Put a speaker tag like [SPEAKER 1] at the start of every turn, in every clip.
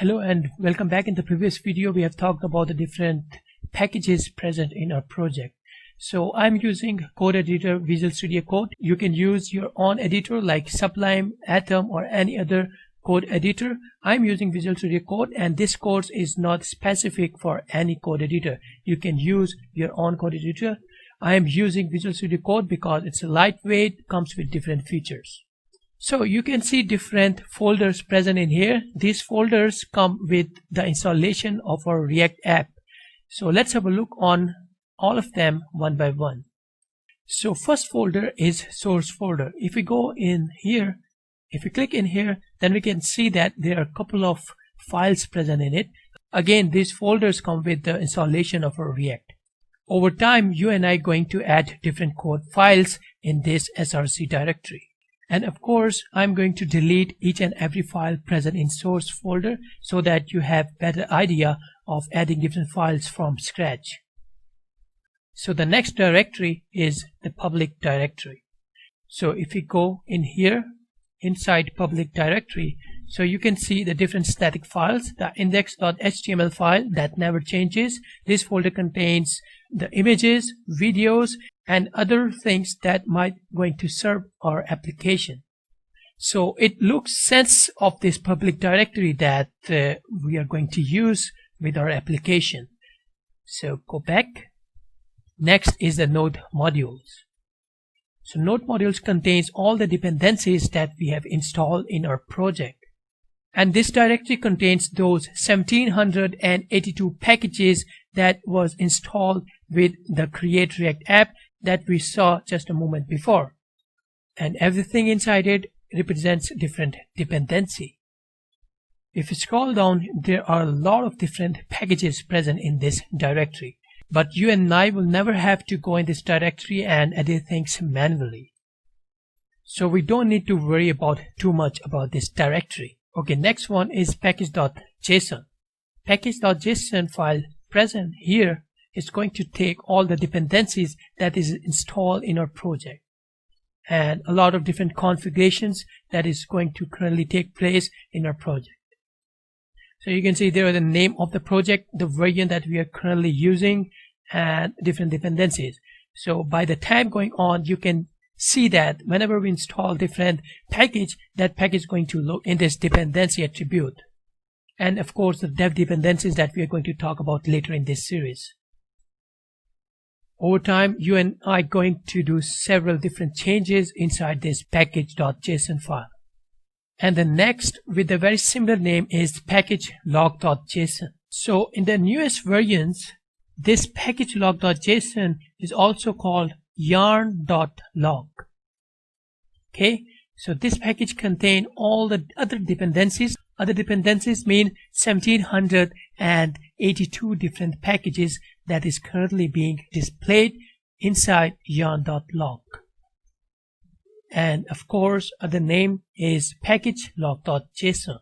[SPEAKER 1] Hello and welcome back. In the previous video we have talked about the different packages present in our project. So I'm using code editor Visual Studio Code. You can use your own editor like Sublime, Atom or any other code editor. I'm using Visual Studio Code and this course is not specific for any code editor. You can use your own code editor. I am using Visual Studio Code because it's lightweight, comes with different features. So you can see different folders present in here. These folders come with the installation of our React app. So let's have a look on all of them one by one. So first folder is source folder. If we go in here, if we click in here, then we can see that there are a couple of files present in it. Again, these folders come with the installation of our React. Over time, you and I are going to add different code files in this src directory. And of course, I'm going to delete each and every file present in source folder so that you have better idea of adding different files from scratch. So the next directory is the public directory. So if we go in here, inside public directory, so you can see the different static files, the index.html file that never changes. This folder contains the images, videos, and other things that might going to serve our application. So it looks sense of this public directory that we are going to use with our application. So go back. Next is the node modules. So node modules contains all the dependencies that we have installed in our project. And this directory contains those 1782 packages that was installed with the Create React app that we saw just a moment before. And everything inside it represents different dependency. If you scroll down, there are a lot of different packages present in this directory. But you and I will never have to go in this directory and edit things manually. So we don't need to worry about too much about this directory. Okay, next one is package.jason. Package.jason file present here is going to take all the dependencies that is installed in our project and a lot of different configurations that is going to currently take place in our project. So you can see there are the name of the project, the version that we are currently using, and different dependencies. So by the time going on, you can see that whenever we install different package, that package is going to look in this dependency attribute. And of course, the dev dependencies that we are going to talk about later in this series. Over time, you and I are going to do several different changes inside this package.json file. And the next with a very similar name is package-loack.jason. So in the newest versions, this package-loack.jason is also called yarn.log. Okay, so this package contains all the other dependencies. Other dependencies mean 1782 different packages that is currently being displayed inside yarn.log. And of course, the name is package-loack.jason.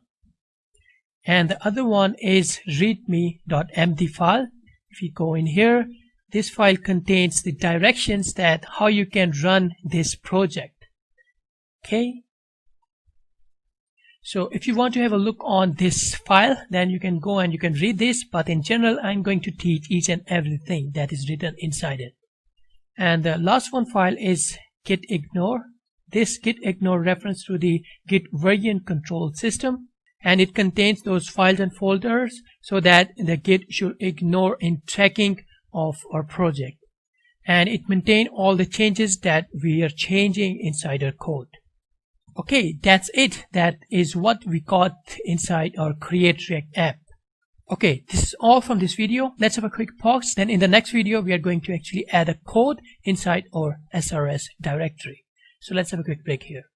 [SPEAKER 1] And the other one is README.md file. If you go in here, this file contains the directions that how you can run this project. Okay. So if you want to have a look on this file, then you can go and you can read this. But in general, I'm going to teach each and everything that is written inside it. And the last one file is Git Ignore. This Git Ignore reference to the Git version control system, and it contains those files and folders so that the Git should ignore in tracking of our project, and it maintains all the changes that we are changing inside our code. Okay, that's it. That is what we got inside our Create React app. Okay, this is all from this video. Let's have a quick pause. Then in the next video, we are going to actually add a code inside our SRS directory. So let's have a quick break here.